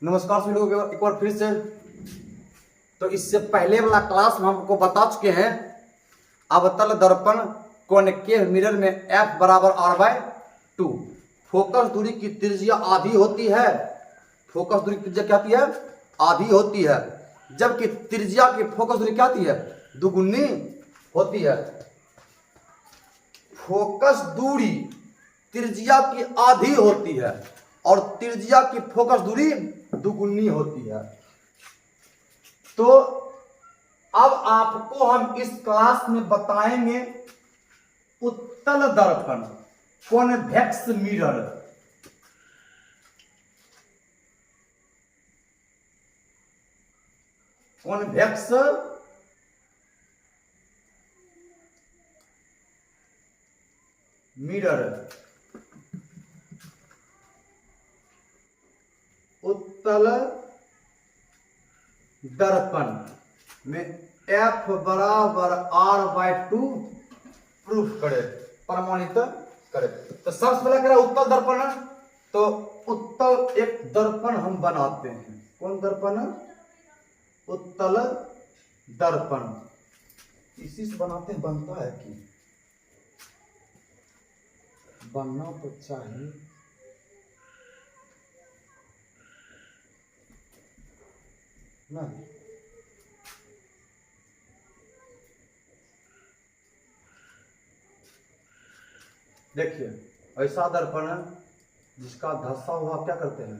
नमस्कार सभी लोगों को एक बार फिर से। तो इससे पहले वाला क्लास में हमको बता चुके हैं अवतल दर्पण कॉनकेव मिरर में f बराबर r/2। फोकस दूरी की त्रिज्या आधी होती है। फोकस दूरी की त्रिज्या क्या होती है? आधी होती है, जबकि त्रिज्या की फोकस दूरी क्या होती है? दुगुनी होती है। फोकस दूरी त्रिज्या की आधी होती है और त्रिज्या की फोकस दूरी दुगुनी होती है। तो अब आपको हम इस क्लास में बताएंगे उत्तल दर्पण कॉन्वेक्स मिरर। कॉन्वेक्स मिरर, उत्तल दर्पण में f बराबर r/2 प्रूफ करे, प्रमाणित करे। तो सबसे पहले करें उत्तल दर्पण। तो उत्तल एक दर्पण हम बनाते हैं। कौन दर्पण? उत्तल दर्पण। इसी से बनाते हैं। बनता है कि बनना तो चाहिए। नहीं, देखिए ऐसा दर्पण जिसका धंसा हुआ क्या करते हैं?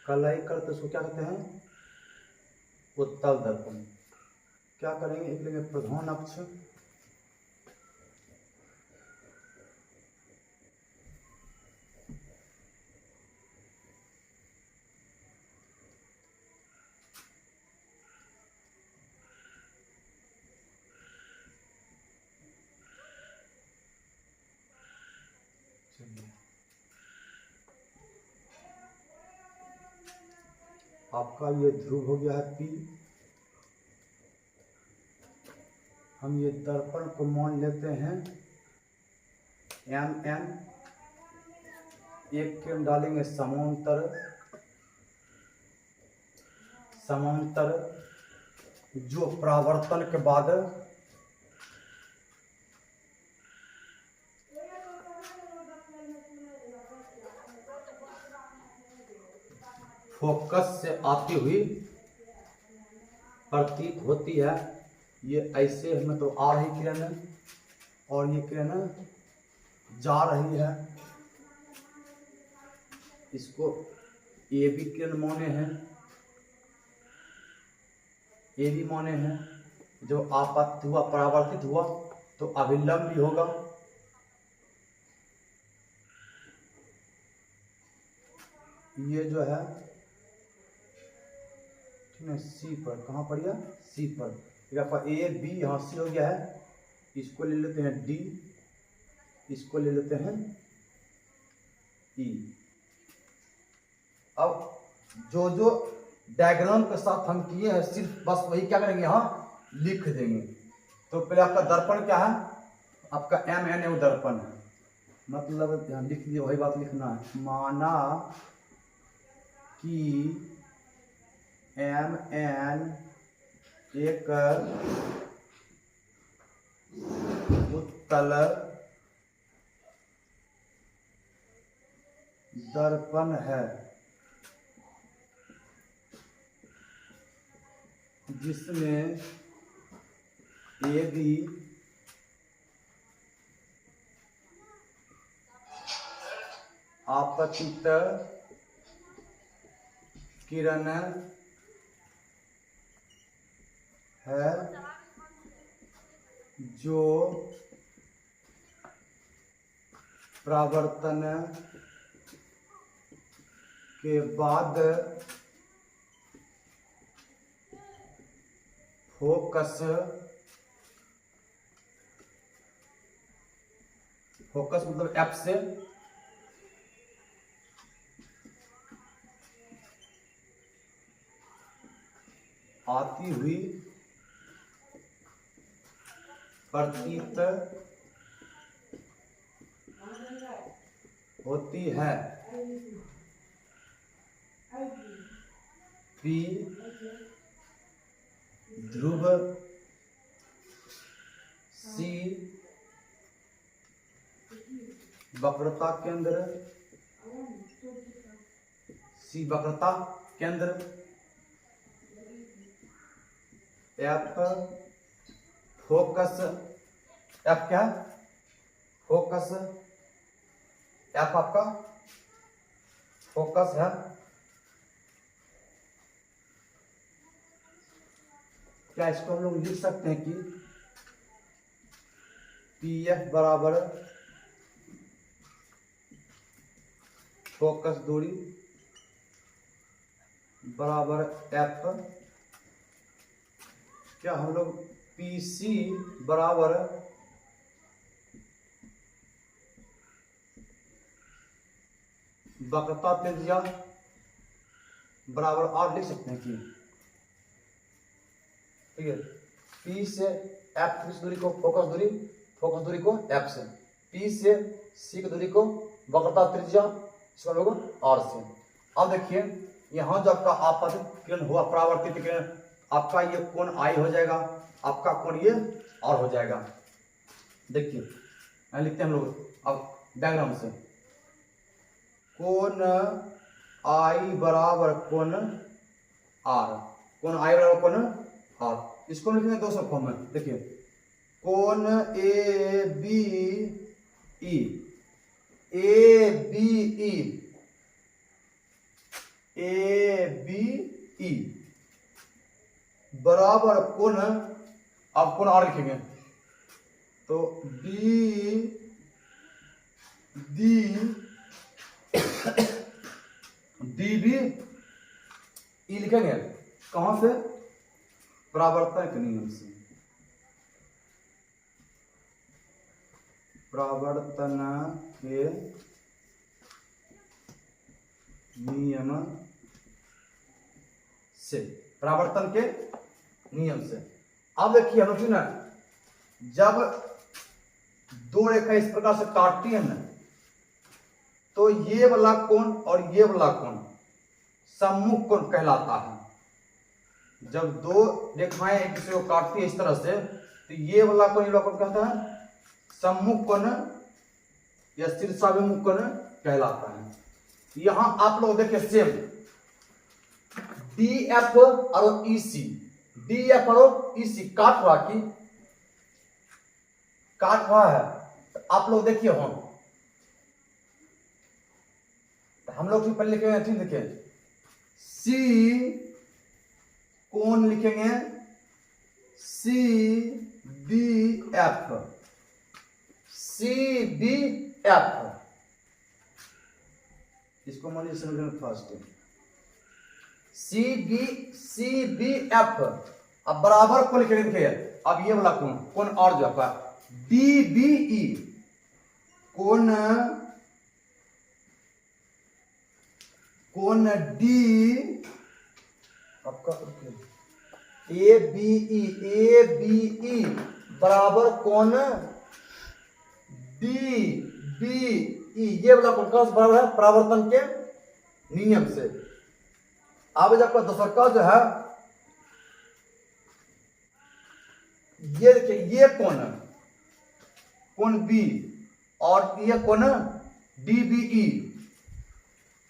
कलाई करते, उसको क्या कहते हैं? उत्तल दर्पण। क्या करेंगे? एक लेंगे प्रधान अक्ष, आपका ये ध्रुव हो गया है P। हम ये दर्पण को मान लेते हैं MN। एक किरण डालेंगे समांतर, समांतर जो परावर्तन के बाद फोकस से आती हुई प्रतीत होती है। ये ऐसे हमें तो आ रही किरण और ये किरण जा रही है। इसको ए बी किरण माने हैं, ए बी माने हैं। जो आपतित हुआ, परावर्तित हुआ तो अभिलंब भी होगा। ये जो है सी पर, कहाँ पर? यह सी पर। फिर आपका ए बी यहाँ सी हो गया है। इसको ले लेते हैं डी, इसको ले लेते हैं ई। अब जो जो डायग्राम के साथ हम किए हैं सिर्फ बस वही क्या करेंगे, यहाँ लिख देंगे। तो पहले आपका दर्पण क्या है? आपका MN दर्पण है। मतलब ध्यान लिख लीजिए, वही बात लिखना है। माना कि MN एक उत्तल दर्पण है जिसमें AB आपतित किरण है जो परावर्तन के बाद फोकस, फोकस मतलब F से आती हुई प्रतीत होती है। पी ध्रुव, सी वक्रता केंद्र, सी वक्रता केंद्र, एफ फोकस, एफ क्या है? फोकस, एफ आपका फोकस है। क्या इसको हम लोग लिख सकते हैं कि पी एफ बराबर फोकस दूरी बराबर एफ, क्या हम लोग पी सी बराबर वक्रता त्रिज्या बराबर आर लिख सकते हैं कि, ठीक है, पी से एफ की दूरी को फोकस दूरी को एफ से, पी से सी की दूरी को वक्रता त्रिज्या इसको लोग आर से। अब देखिए यहाँ जो आपका आपतित किरण हुआ, परावर्तित किरण, आपका ये कोण आई हो जाएगा, आपका कोण ये आर हो जाएगा। देखिए लिखते हैं हम लोग अब डायग्राम से, कोण आई बराबर कोण आर, कोण आई बराबर कोण आर। इसको लिखेंगे दो सब फॉर्म में। देखिए कोण A B E, A B E, A B E बराबर कोण, अब कोण आर लिखेंगे तो B D D B E लिखेंगे कहां से? परावर्तन के नियम से, परावर्तन के नियम से, परावर्तन के नियम से। अब देखिए हम लोग ना, जब दो रेखा इस प्रकार से काटती है ना, तो ये वाला कोण और ये वाला कोण सम्मुख कोण कहलाता है। जब दो रेखाएं एक दूसरे को काटती है इस तरह से, तो ये वाला कोण, ये वाला कोण कहता है सम्मुख कोण या शीर्षाभिमुख कोण कहलाता है। यहां आप लोग देखिए सेम डी एफ और ई सी, डी एफ और ई सी काट रहा की काट रहा है। तो आप लोग देखिए हम लोग पहले लिखेंगे, ठीक लिखें, सी कोण लिखेंगे C B F, C B F, इसको मान लीजिए समझना फर्स्ट, सी बी एफ। अब बराबर को लिखेंगे, देखिए अब ये वाला कोण और जो आपका डी बी ई, कोण डी आपका ए बी ई बराबर कोण डी बी ई, ये वाला कोण कहां से बराबर है? परावर्तन के नियम से। अब जब आपका दूसरा का जो है, ये देखिए ये कोण बी और ये कोण डी बी ई,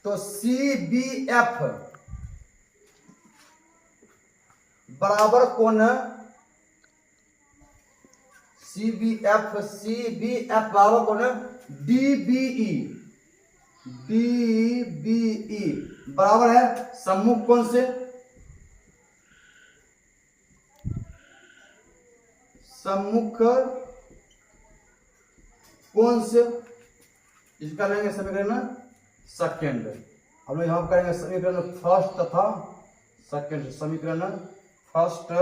तो सी बी एफ बराबर कोण सी बी एफ बराबर कोण डी बी ई बराबर है सम्मुख कोण से, सम्मुख कोण से। इसका लेंगे समीकरण सेकेंड। हम लोग यहां करेंगे समीकरण फर्स्ट तथा सेकेंड, समीकरण फर्स्ट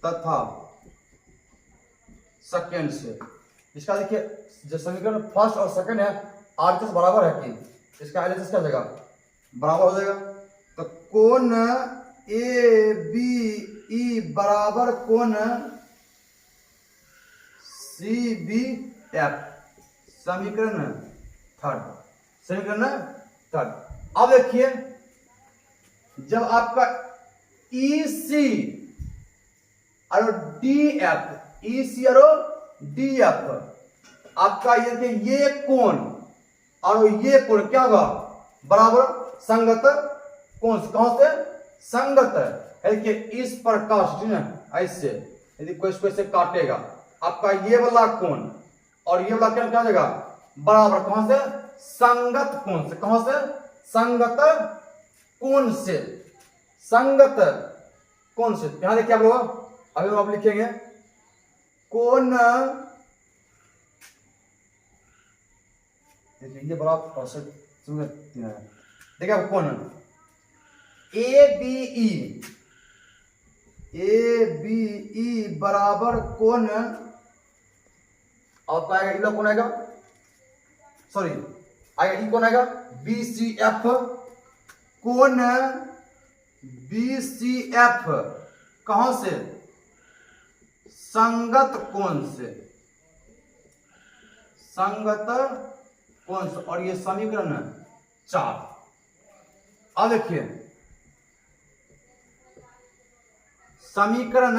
तथा सेकेंड से। इसका देखिए जो समीकरण फर्स्ट और सेकेंड है आरएचएस बराबर है कि इसका एलएचएस क्या हो जाएगा? बराबर हो जाएगा। तो कोण ए बी ई बराबर कोण सी बी एफ, समीकरण थर्ड, समीकरण थर्ड। अब देखिए जब आपका EC और DF, EC और DF आपका ये कोण और ये कोण क्या होगा, बराबर संगत कोण से। कहां से, संगत है कि इस प्रकार से ऐसे यदि कोई इसको ऐसे काटेगा, आपका ये वाला कोण और ये वाला कोण क्या हो जाएगा, बराबर कहां से, संगत कोण से। कहां से, संगत कोण से, संगत कोण से। यहां देखिए आप लोग, अभी आप लिखेंगे कोण, ये बड़ा देखिए आप कोण ABE बराबर कोण और आएगा, इला कौन आएगा, सॉरी आएगा, ई कौन आएगा, BCF कोण BCF कहां से, संगत कोण से, संगत कोण से। और ये समीकरण 4। अब देखिए समीकरण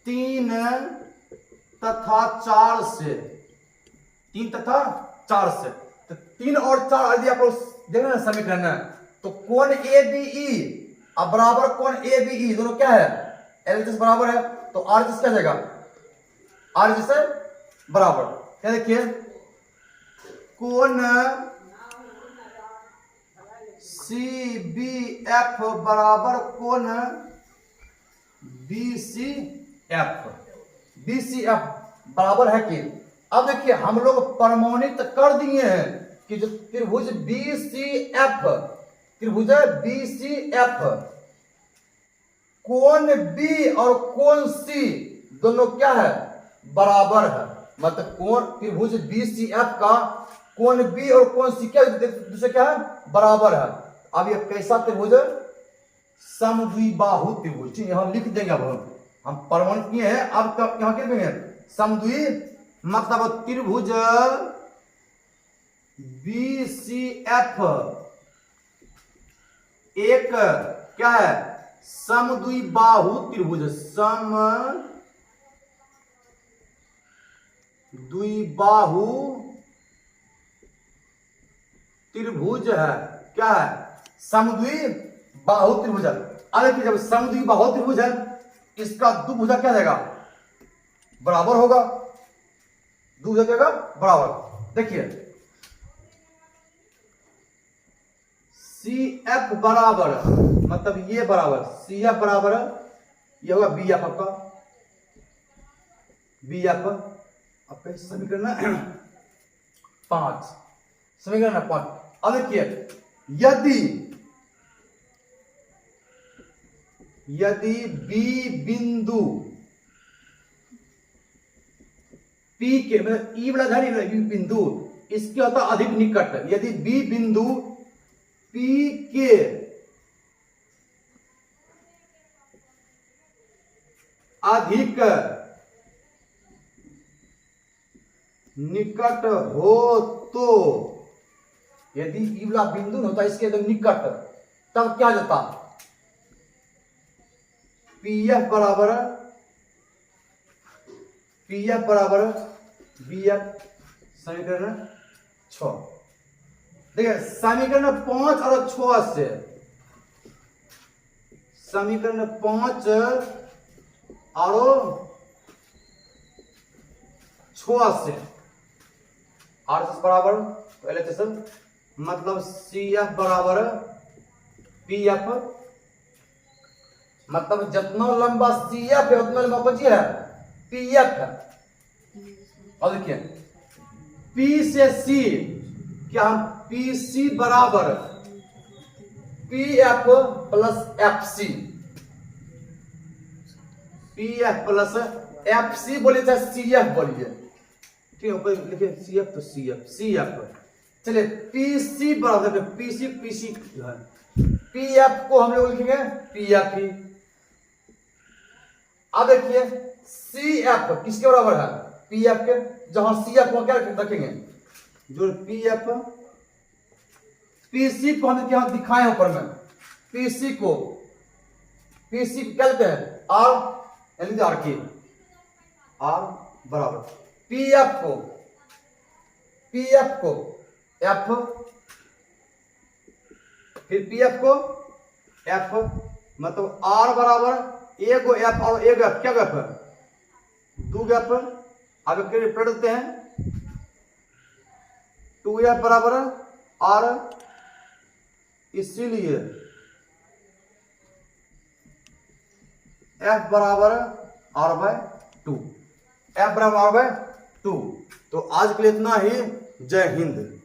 3 तथा 4 से, 3 तथा 4 से, तो 3 और 4 यदि आप लोग देख रहे हैं समीकरण, तो कोण ABE अब बराबर कोण ABE दोनों क्या है, LHS बराबर है, तो RHS क्या जाएगा, RHS बराबर क्या, देखिए कोण CBF बराबर कोण BCF, BCF बराबर है कि। अब देखिए हम लोग प्रमाणित कर दिए हैं कि जो त्रिभुज BCF, त्रिभुज BCF कोण B और कोण C दोनों क्या है, बराबर है। मतलब कोण त्रिभुज BCF का कोण B और कोण C क्या दूसरे क्या है, बराबर है। अब ये कैसा त्रिभुज, समद्विबाहु त्रिभुज, यहां लिख देंगे। अब हम प्रमाणित किए हैं, अब यहां क्या लिखेंगे, समद्वि, मतलब त्रिभुज BCF एक क्या है, समद्विबाहु त्रिभुज, समद्विबाहु त्रिभुज है, क्या है, समद्विबाहु त्रिभुज। अब देखिए जब समद्विबाहु त्रिभुज है, इसका दुभुजा क्या जाएगा, बराबर होगा, दुभुजा क्या होगा, बराबर। देखिए CF बराबर, मतलब ये बराबर CF बराबर है, ये होगा BF आपका, BF आपका समीकरण 5, समीकरण 5। अब देखिए यदि B बिंदु P के, मतलब ई वाला घर बिंदु इसके होता अधिक निकट, यदि B बिंदु P के अधिक निकट हो, तो यदि ई वाला बिंदु होता इसके एकदम निकट, तब क्या जाता, PF बराबर BF, समीकरण 6। देखिए समीकरण 5 और 6 से, समीकरण 5 और 6 से RHS बराबर LHS, मतलब CF बराबर PF, मतलब जितना लंबा CF है उतना लंबा कौन है, PF है। और देखिए P से C, क्या हम PC बराबर PF plus FC, PF plus FC बोलिए चाहे CF बोलिए, ठीक है, ऊपर लिखिए CF तो CF। चलिए PC बराबर PC है, PF को हम लोग लिखेंगे PF ही। अब देखिए CF किसके बराबर है, PF के, जहां CF को क्या रखेंगे, जो PF पीसी को हम यहां दिखाए ऊपर में, पीसी को क्या लेते हैं आर, यानी आर के, आर बराबर पीएफ को एफ, फिर पीएफ को एफ, मतलब आर बराबर ए को एफ और एक एफ, क्या गैप है 2 गैप, आगे पलट देते हैं 2f बराबर आर, इसीलिए f बराबर r/2, f बराबर r/2। तो आज के लिए इतना ही, जय हिंद।